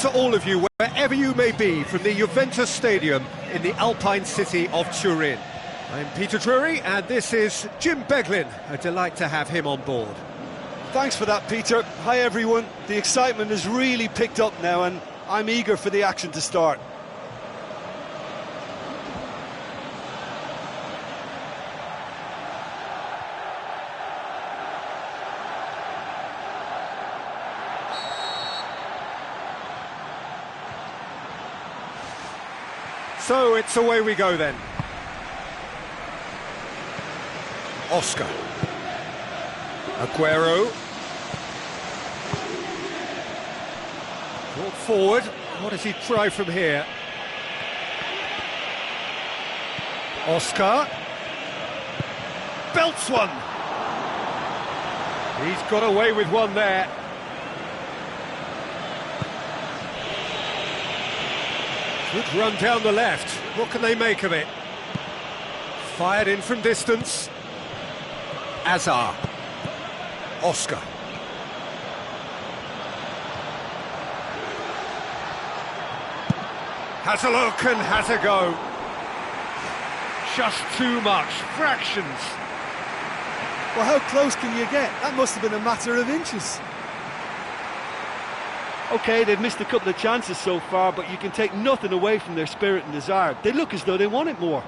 To all of you, wherever you may be, from the Juventus Stadium in the Alpine city of Turin. I'm Peter Drury, and this is Jim Beglin. A delight to have him on board. Thanks for that, Peter. Hi, everyone. The excitement has really picked up now, and I'm eager for the action to start. So it's away we go then. Oscar. Aguero. Brought forward. What does he try from here? Oscar. Belts one. He's got away with one there. Good run down the left. What can they make of it? Fired in from distance. Azar. Oscar. Has a look and has a go. Just too much. Fractions. Well, how close can you get? That must have been a matter of inches. OK, they've missed a couple of chances so far, but you can take nothing away from their spirit and desire. They look as though they want it more.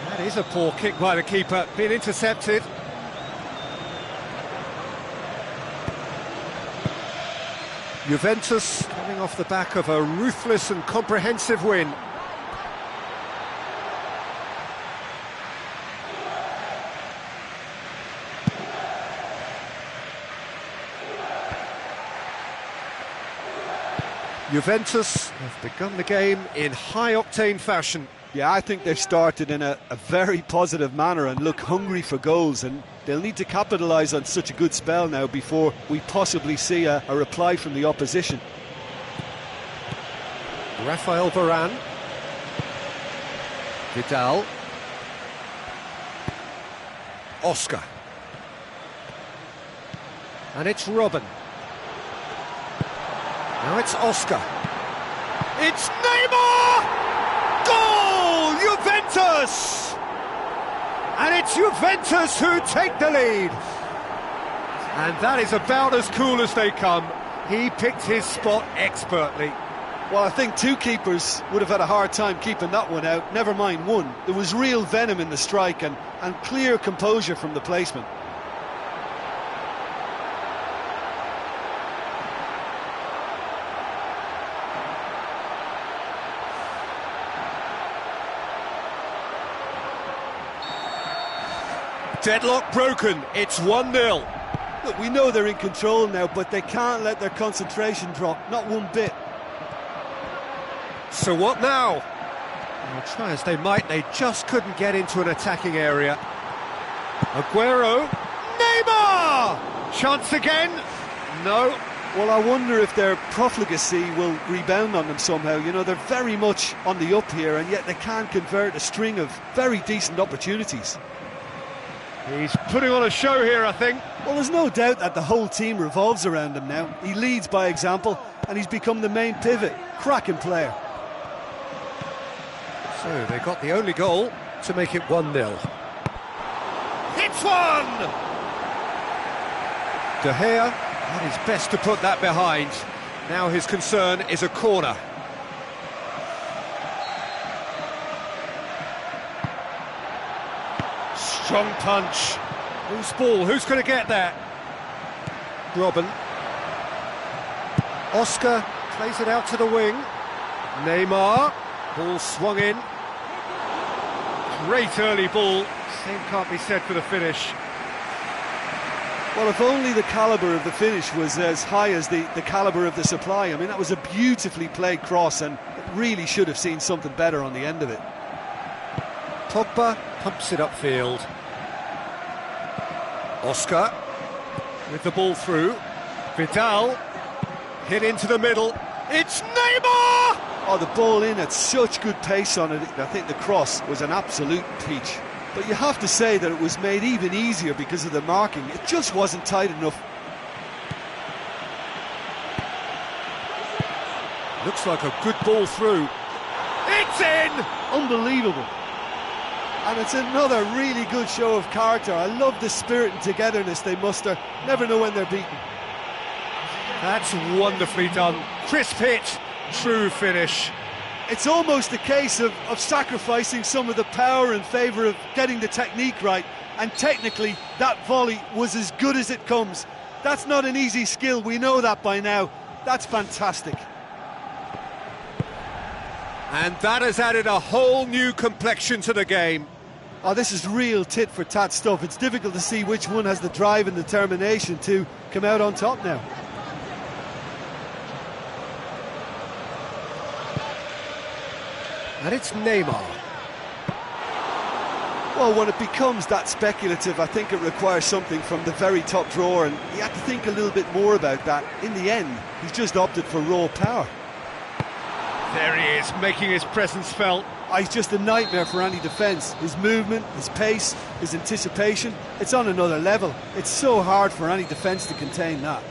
That is a poor kick by the keeper, being intercepted. Juventus coming off the back of a ruthless and comprehensive win. Juventus have begun the game in high-octane fashion. Yeah, I think they've started in a very positive manner and look hungry for goals, and they'll need to capitalise on such a good spell now before we possibly see a reply from the opposition. Rafael Varane. Vidal. Oscar. And it's Robin. Now it's Oscar. It's Neymar! Goal! Juventus! And it's Juventus who take the lead. And that is about as cool as they come. He picked his spot expertly. Well, I think two keepers would have had a hard time keeping that one out, never mind one. There was real venom in the strike and clear composure from the placement. Deadlock broken, it's 1-0. Look, we know they're in control now, but they can't let their concentration drop, not one bit. So what now? Well, try as they might, they just couldn't get into an attacking area. Aguero. Neymar! Chance again? No. Well, I wonder if their profligacy will rebound on them somehow. You know, they're very much on the up here, and yet they can't convert a string of very decent opportunities. He's putting on a show here, I think. Well, there's no doubt that the whole team revolves around him now. He leads by example, and he's become the main pivot. Cracking player. So they got the only goal to make it 1-0. Hits one! De Gea had his best to put that behind. Now his concern is a corner. Strong punch. Loose ball, who's going to get that? Robin. Oscar plays it out to the wing. Neymar. Ball swung in. Great early ball. Same can't be said for the finish. Well, if only the calibre of the finish was as high as the calibre of the supply. I mean, that was a beautifully played cross, and it really should have seen something better on the end of it. Pogba pumps it upfield. Oscar with the ball through. Vidal hit into the middle. It's Neymar! Oh, the ball in at such good pace on it. I think the cross was an absolute peach. But you have to say that it was made even easier because of the marking. It just wasn't tight enough. Looks like a good ball through. It's in! Unbelievable. And it's another really good show of character. I love the spirit and togetherness they muster. Never know when they're beaten. That's wonderfully done. Crisp hit, true finish. It's almost a case of sacrificing some of the power in favour of getting the technique right. And technically, that volley was as good as it comes. That's not an easy skill, we know that by now. That's fantastic. And that has added a whole new complexion to the game. Oh, this is real tit-for-tat stuff. It's difficult to see which one has the drive and determination to come out on top now. And it's Neymar. Well, when it becomes that speculative, I think it requires something from the very top drawer, and he had to think a little bit more about that. In the end, he's just opted for raw power. There he is, making his presence felt. Oh, he's just a nightmare for any defence. His movement, his pace, his anticipation, it's on another level. It's so hard for any defence to contain that.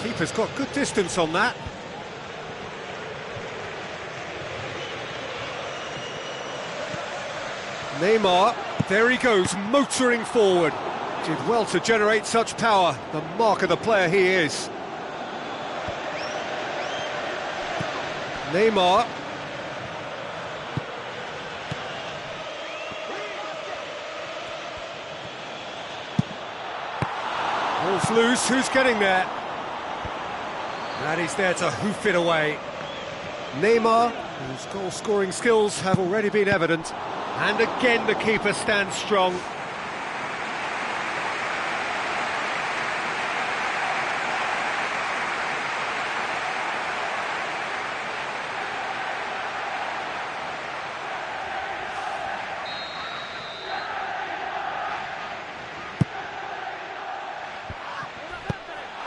Keeper's got good distance on that. Neymar, there he goes, motoring forward. Did well to generate such power, the mark of the player he is. Neymar. Ball's loose, who's getting there? And he's there to hoof it away. Neymar, whose goal-scoring skills have already been evident. And again the keeper stands strong.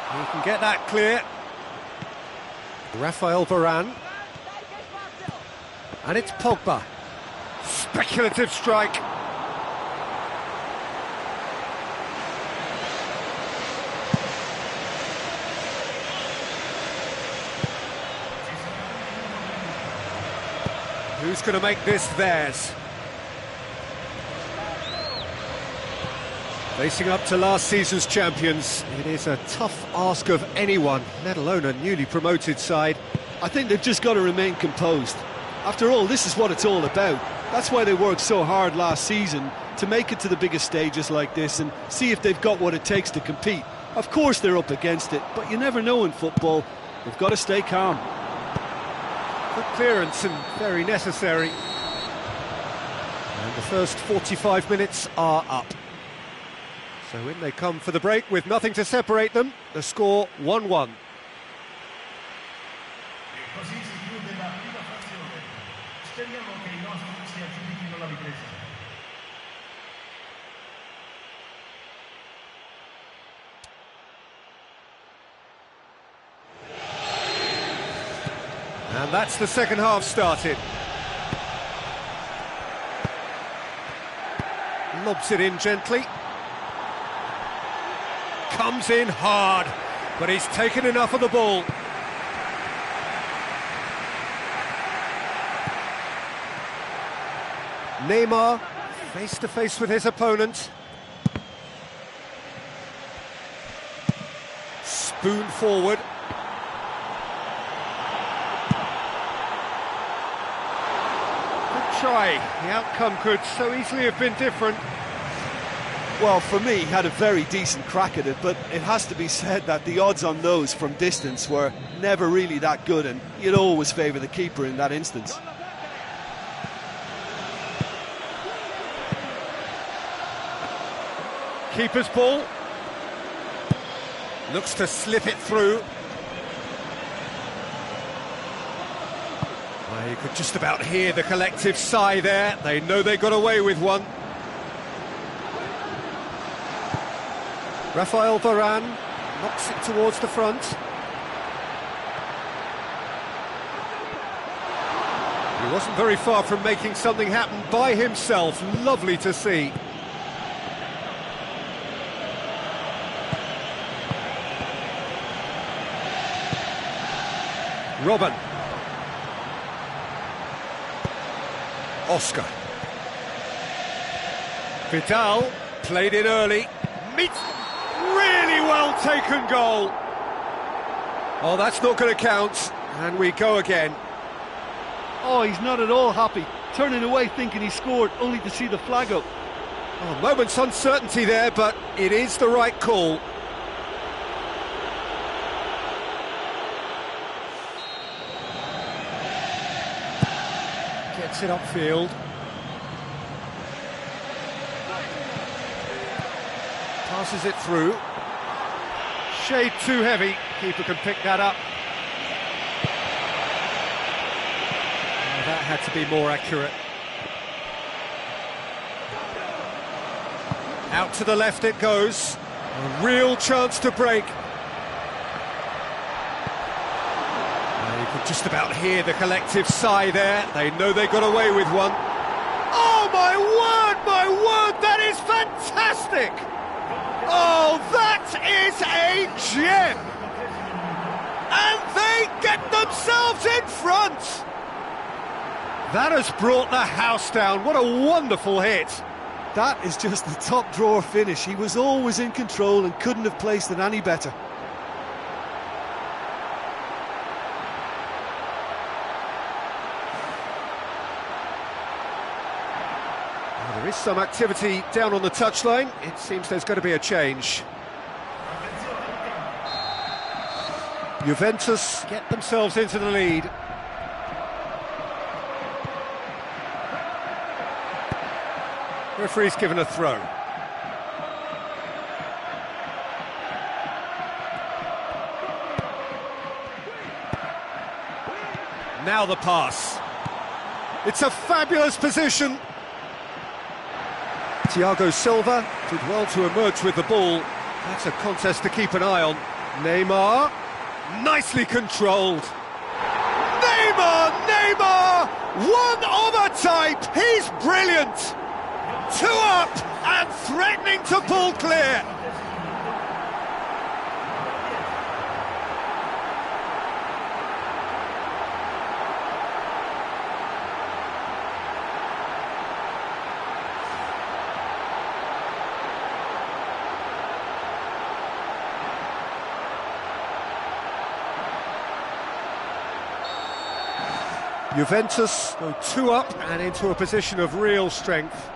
You can get that clear. Rafael Varane. And it's Pogba. Speculative strike. Who's going to make this theirs? Facing up to last season's champions, it is a tough ask of anyone, let alone a newly promoted side. I think they've just got to remain composed. After all, this is what it's all about. That's why they worked so hard last season, to make it to the biggest stages like this and see if they've got what it takes to compete. Of course they're up against it, but you never know in football. They've got to stay calm. Good clearance and very necessary. And the first 45 minutes are up. So in they come for the break with nothing to separate them. The score 1-1. And that's the second half started. Lobs it in gently. Comes in hard, but he's taken enough of the ball. Neymar, face to face with his opponent. Spoon forward. Good try. The outcome could so easily have been different. Well, for me, he had a very decent crack at it, but it has to be said that the odds on those from distance were never really that good, and you'd always favour the keeper in that instance. Keeper's ball. Looks to slip it through. Well, you could just about hear the collective sigh there. They know they got away with one. Rafael Varane knocks it towards the front. He wasn't very far from making something happen by himself. Lovely to see. Robin. Oscar. Vidal played it early. Meets. Really well taken goal. Oh, that's not going to count. And we go again. Oh, he's not at all happy. Turning away thinking he scored, only to see the flag up. Oh, moment's uncertainty there, but it is the right call. Gets it upfield. Passes it through. Shade too heavy. Keeper can pick that up. Oh, that had to be more accurate. Out to the left it goes. A real chance to break. You could just about hear the collective sigh there. They know they got away with one. Oh, my word, that is fantastic! Oh, that is a gem! And they get themselves in front! That has brought the house down. What a wonderful hit. That is just the top drawer finish. He was always in control and couldn't have placed it any better. There is some activity down on the touchline. It seems there's going to be a change. Juventus get themselves into the lead. Referee's given a throw. Now the pass. It's a fabulous position. Thiago Silva did well to emerge with the ball. That's a contest to keep an eye on. Neymar, nicely controlled. Neymar, one of a type. He's brilliant. Two up and threatening to pull clear. Juventus go two up and into a position of real strength.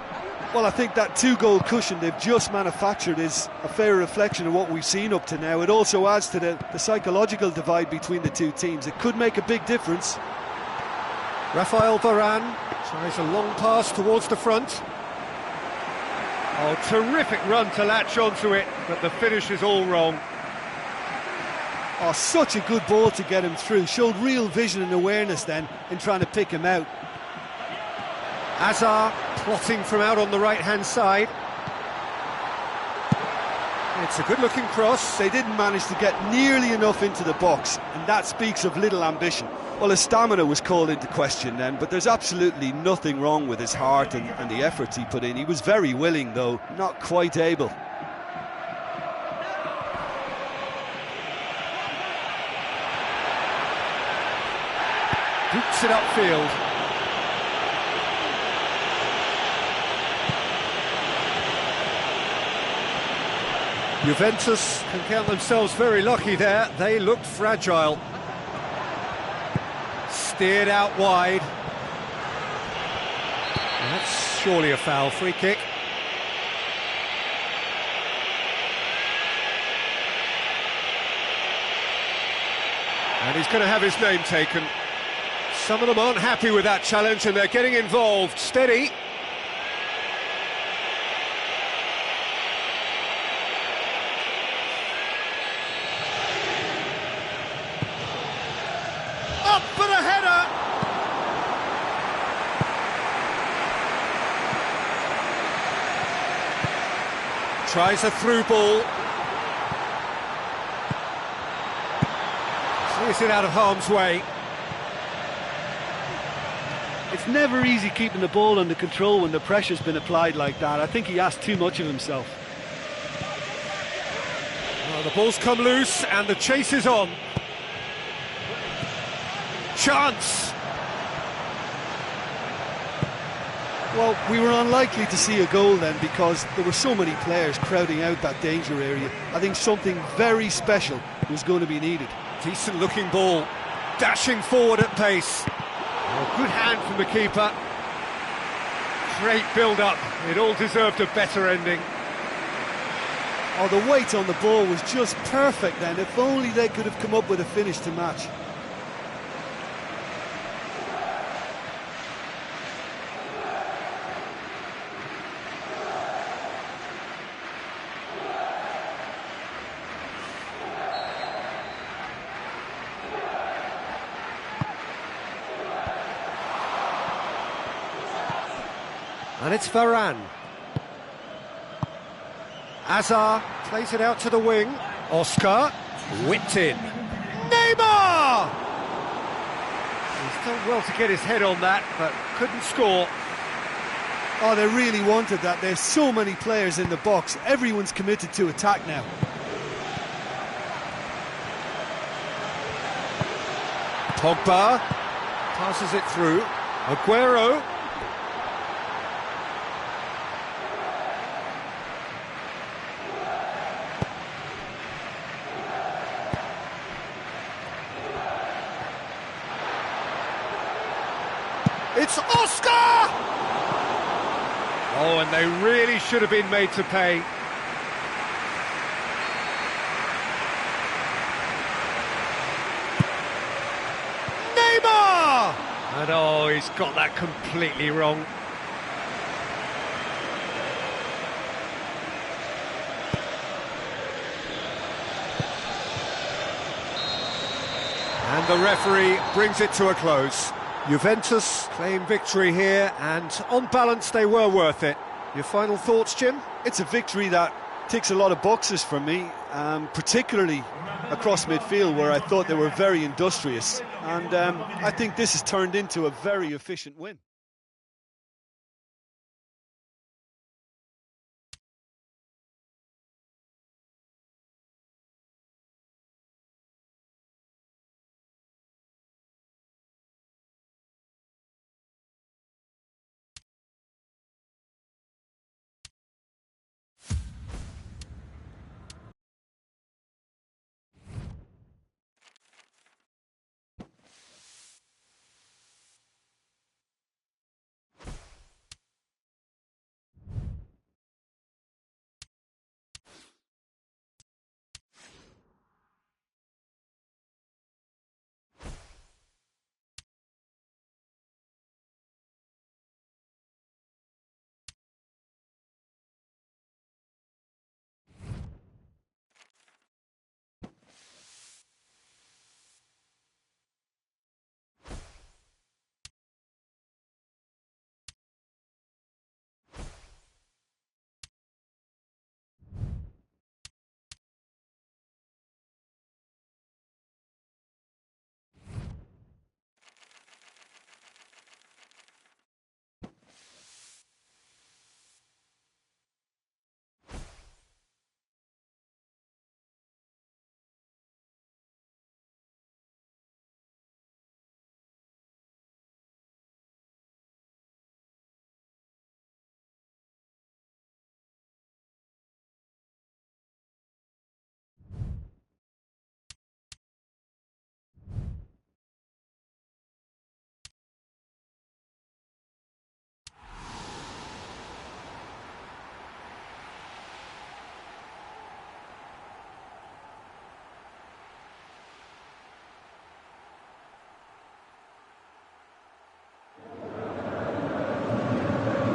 Well, I think that two-goal cushion they've just manufactured is a fair reflection of what we've seen up to now. It also adds to the psychological divide between the two teams. It could make a big difference. Rafael Varane tries a long pass towards the front. Oh, terrific run to latch onto it, but the finish is all wrong. Oh, such a good ball to get him through. Showed real vision and awareness then in trying to pick him out. Hazard plotting from out on the right-hand side. It's a good-looking cross. They didn't manage to get nearly enough into the box, and that speaks of little ambition. Well, his stamina was called into question then, but there's absolutely nothing wrong with his heart and the efforts he put in. He was very willing, though, not quite able. Boots it upfield. Juventus can count themselves very lucky there. They looked fragile. Steered out wide. That's surely a foul. Free kick. And he's going to have his name taken. Some of them aren't happy with that challenge and they're getting involved. Steady. Up for the header. Tries a through ball. Sees it out of harm's way. It's never easy keeping the ball under control when the pressure's been applied like that. I think he asked too much of himself. Well, the ball's come loose and the chase is on. Chance! Well, we were unlikely to see a goal then because there were so many players crowding out that danger area. I think something very special was going to be needed. Decent looking ball, dashing forward at pace. Oh, good hand from the keeper. Great build-up, it all deserved a better ending. Oh, the weight on the ball was just perfect then. If only they could have come up with a finish to match. And it's Varane. Hazard plays it out to the wing. Oscar, whipped in. Neymar! He's done well to get his head on that, but couldn't score. Oh, they really wanted that. There's so many players in the box. Everyone's committed to attack now. Pogba passes it through. Aguero. It's Oscar! Oh, and they really should have been made to pay. Neymar! And oh, he's got that completely wrong. And the referee brings it to a close. Juventus claim victory here, and on balance they were worth it. Your final thoughts, Jim? It's a victory that ticks a lot of boxes for me, particularly across midfield where I thought they were very industrious, and I think this has turned into a very efficient win.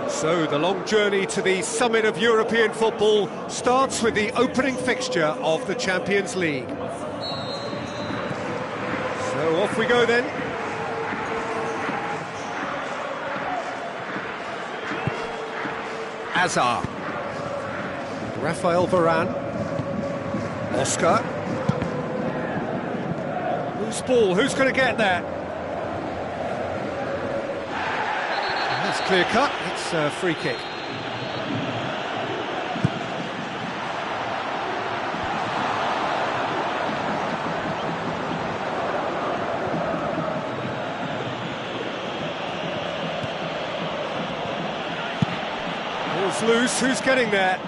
So the long journey to the summit of European football starts with the opening fixture of the Champions League. So off we go then. Hazard. Rafael Varane. Oscar. Loose ball, who's going to get there? clear cut, it's a free kick. Ball's loose, who's getting there?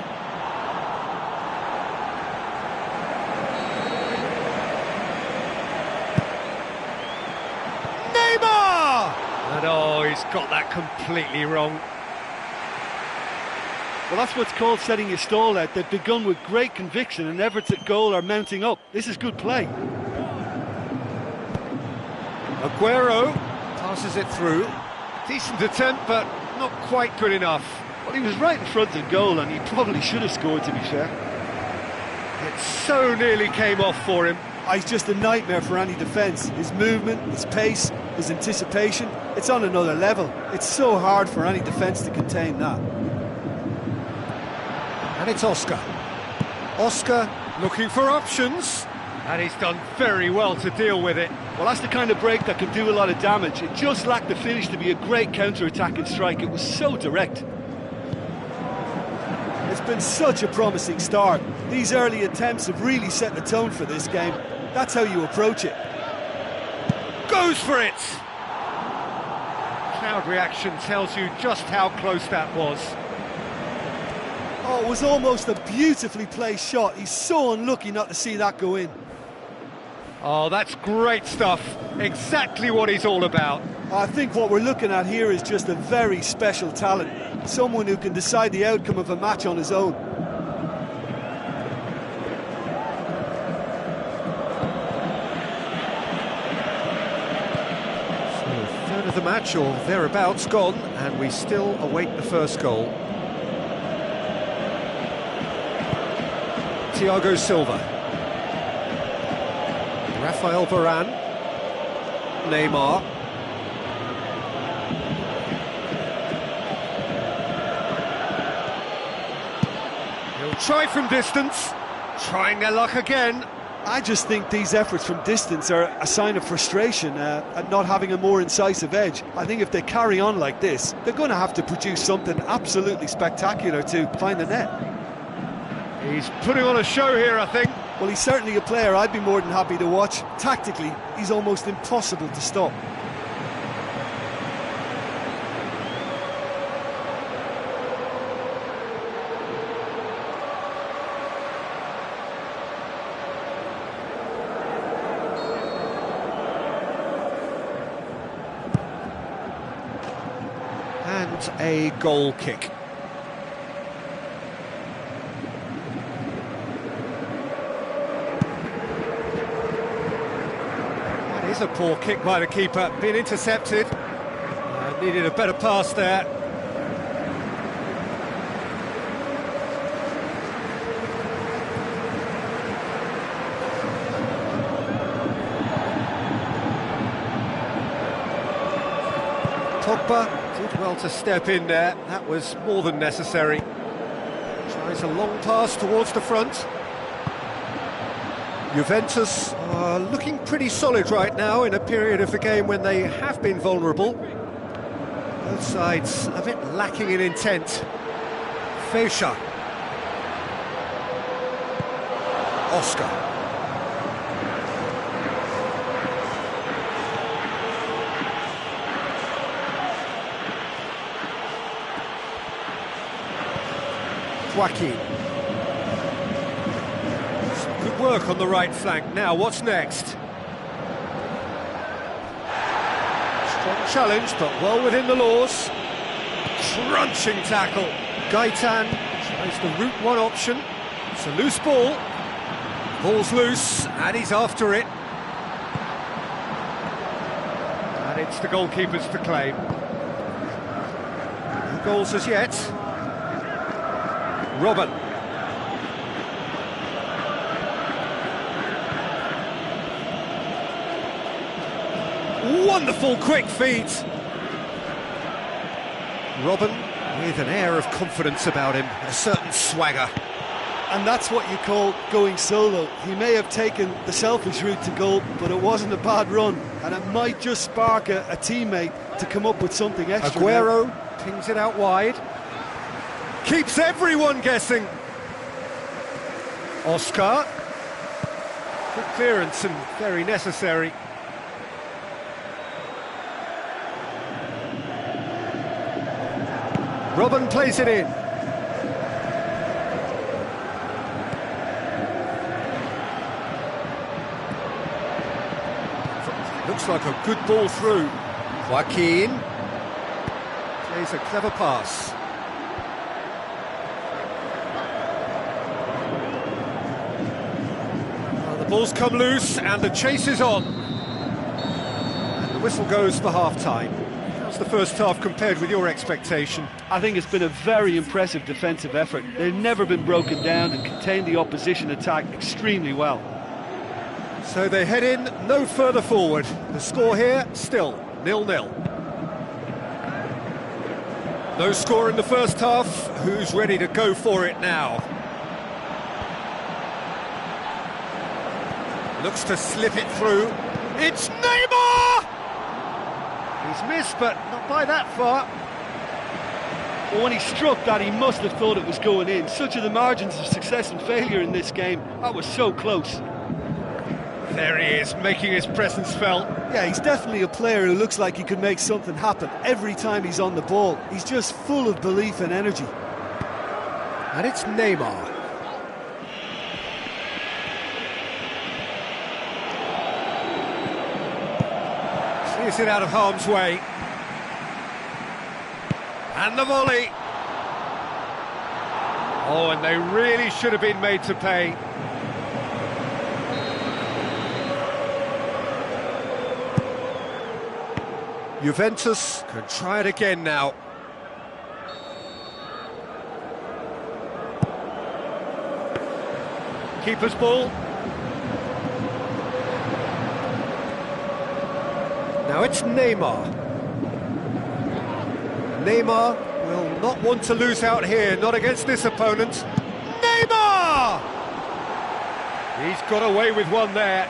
And oh, he's got that completely wrong. Well, that's what's called setting your stall out. They've begun with great conviction and efforts at goal are mounting up. This is good play. Aguero passes it through. Decent attempt, but not quite good enough. Well, he was right in front of goal and he probably should have scored, to be fair. It so nearly came off for him. He's just a nightmare for any defence. His movement, his pace, his anticipation, it's on another level. It's so hard for any defence to contain that. And it's Oscar. Oscar looking for options. And he's done very well to deal with it. Well, that's the kind of break that can do a lot of damage. It just lacked the finish to be a great counter-attacking strike. It was so direct. It's been such a promising start. These early attempts have really set the tone for this game. That's how you approach it. Goes for it! Crowd reaction tells you just how close that was. Oh, it was almost a beautifully placed shot. He's so unlucky not to see that go in. Oh, that's great stuff. Exactly what he's all about. I think what we're looking at here is just a very special talent. Someone who can decide the outcome of a match on his own. So, third of the match, or thereabouts, gone, and we still await the first goal. Thiago Silva. Rafael Varane. Neymar. He'll try from distance, trying their luck again. I just think these efforts from distance are a sign of frustration at not having a more incisive edge. I think if they carry on like this, they're going to have to produce something absolutely spectacular to find the net. He's putting on a show here, I think. Well, he's certainly a player I'd be more than happy to watch. Tactically, he's almost impossible to stop. And a goal kick. That is a poor kick by the keeper, being intercepted. Needed a better pass there. Pogba did well to step in there, that was more than necessary. Tries a long pass towards the front. Juventus are looking pretty solid right now in a period of the game when they have been vulnerable. Both sides a bit lacking in intent. Fecha. Oscar. Joaquin. Some good work on the right flank. Now, what's next? Strong challenge, but well within the laws. Crunching tackle. Gaitan tries the route one option. It's a loose ball. Ball's loose, and he's after it. And it's the goalkeeper's to claim. No goals as yet. Robin. Wonderful quick feet. Robin with an air of confidence about him, a certain swagger. And that's what you call going solo. He may have taken the selfish route to goal, but it wasn't a bad run, and it might just spark a teammate to come up with something extra. Aguero Pings it out wide. Keeps everyone guessing. Oscar. Good clearance and very necessary. Robin plays it in. Looks like a good ball through. Joaquin plays a clever pass. Well, the ball's come loose and the chase is on. And the whistle goes for half-time. How's the first half compared with your expectation? I think it's been a very impressive defensive effort. They've never been broken down and contained the opposition attack extremely well. So they head in no further forward. The score here, still 0-0. No score in the first half. Who's ready to go for it now? Looks to slip it through. It's Neymar! He's missed, but not by that far. Well, when he struck that, he must have thought it was going in. Such are the margins of success and failure in this game. That was so close. There he is, making his presence felt. Yeah, he's definitely a player who looks like he could make something happen every time he's on the ball. He's just full of belief and energy. And it's Neymar. Clears it out of harm's way. And the volley. Oh, and they really should have been made to pay. Juventus can try it again now. Keeper's ball. Now it's Neymar. Neymar will not want to lose out here, not against this opponent. Neymar! He's got away with one there.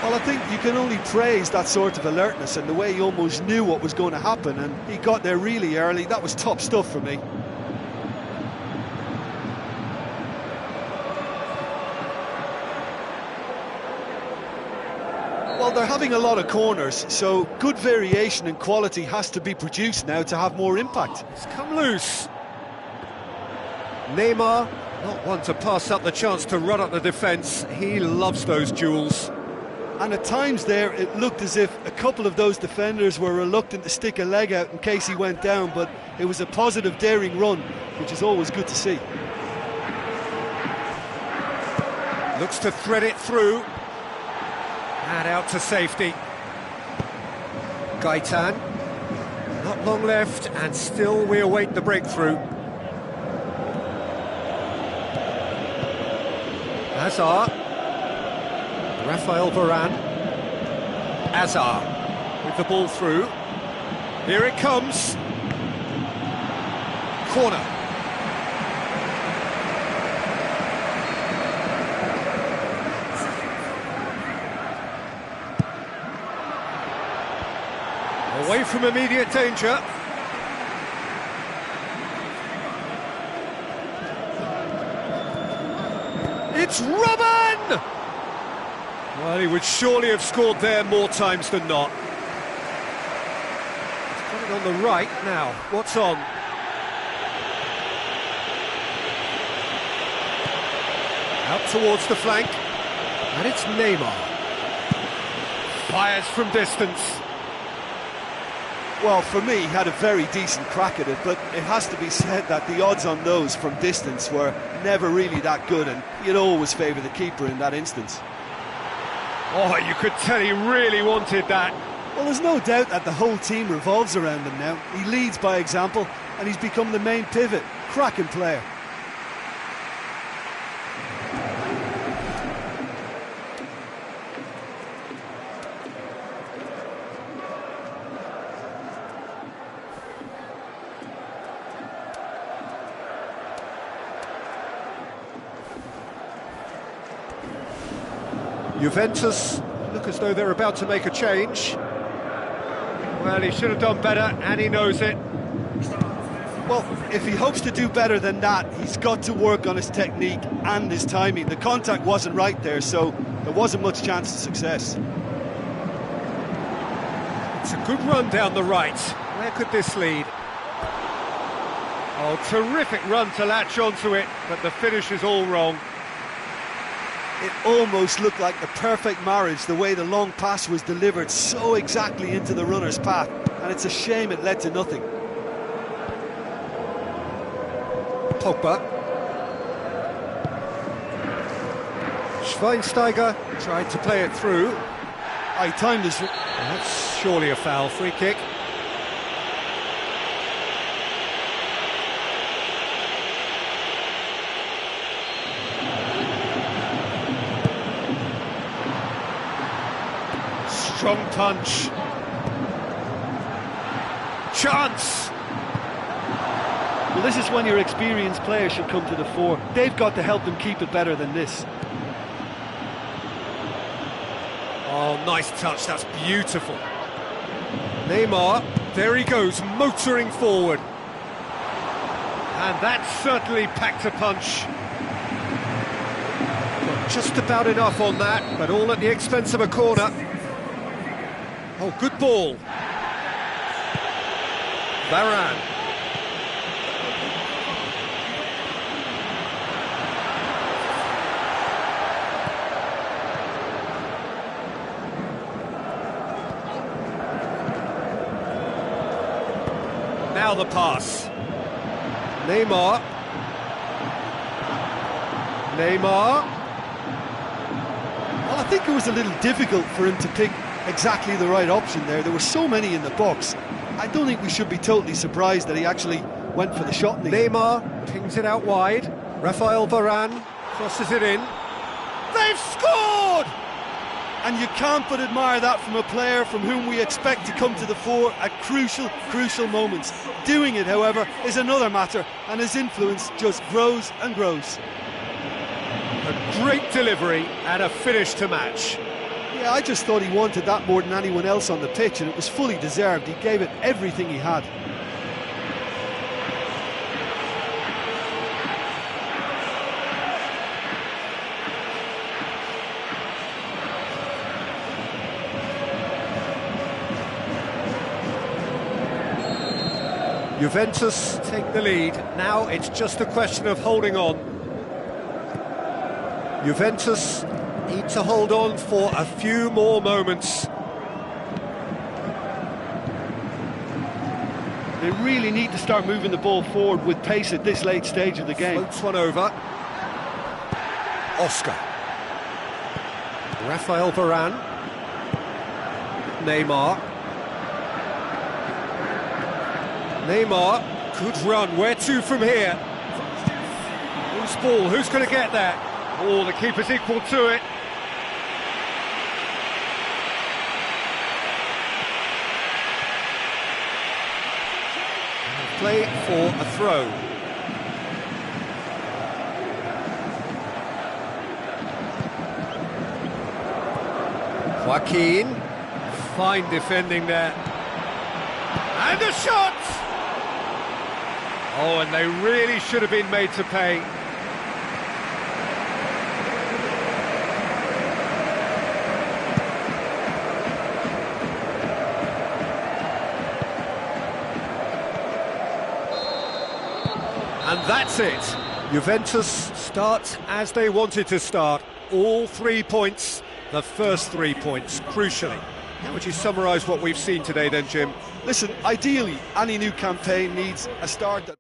Well, I think you can only praise that sort of alertness and the way he almost knew what was going to happen, and he got there really early. That was top stuff for me. Well, they're having a lot of corners, so good variation and quality has to be produced now to have more impact. It's come loose. Neymar, not one to pass up the chance to run up the defence. He loves those duels. And at times there, it looked as if a couple of those defenders were reluctant to stick a leg out in case he went down, but it was a positive, daring run, which is always good to see. Looks to thread it through. And out to safety. Gaetan. Not long left, and still we await the breakthrough. Hazard. Rafael Varane. Hazard with the ball through. Here it comes. Corner. Away from immediate danger. It's Robin! Well, he would surely have scored there more times than not. He's got it on the right now. What's on? Out towards the flank. And it's Neymar. Fires from distance. Well, for me, he had a very decent crack at it, but it has to be said that the odds on those from distance were never really that good, and you'd always favour the keeper in that instance. Oh, you could tell he really wanted that. Well, there's no doubt that the whole team revolves around him now. He leads by example, and he's become the main pivot. Cracking player. Juventus look as though they're about to make a change. Well, he should have done better, and he knows it. Well, if he hopes to do better than that, he's got to work on his technique and his timing. The contact wasn't right there, so there wasn't much chance of success. It's a good run down the right. Where could this lead? Oh, terrific run to latch onto it, but the finish is all wrong. It almost looked like the perfect marriage, the way the long pass was delivered so exactly into the runner's path, and it's a shame it led to nothing. Pogba. Schweinsteiger tried to play it through. I timed this. That's surely a foul. Free kick. Strong punch. Chance. Well, this is when your experienced players should come to the fore. They've got to help them keep it better than this. Oh, nice touch, that's beautiful. Neymar, there he goes, motoring forward. And that certainly packed a punch. Got just about enough on that, but all at the expense of a corner. Oh, good ball. Varane. Now the pass. Neymar. Well, I think it was a little difficult for him to pick exactly the right option there. There were so many in the box. I don't think we should be totally surprised that he actually went for the shot. Neymar pings it out wide. Rafael Varane crosses it in. They've scored! And you can't but admire that from a player from whom we expect to come to the fore at crucial moments. Doing it, however, is another matter, and his influence just grows and grows. A great delivery and a finish to match. Yeah, I just thought he wanted that more than anyone else on the pitch, and it was fully deserved. He gave it everything he had. Juventus take the lead. Now it's just a question of holding on. Juventus need to hold on for a few more moments. They really need to start moving the ball forward with pace at this late stage of the game. Floats one over. Oscar. Rafael Varane. Neymar. Neymar, good run. Where to from here? Who's ball? Who's going to get that? Oh, the keeper's equal to it. Play for a throw. Joaquin, fine defending there. And a shot! Oh, and they really should have been made to pay. And that's it. Juventus start as they wanted to start. All 3 points, the first 3 points, crucially. How would you summarise what we've seen today then, Jim? Listen, ideally, any new campaign needs a start that...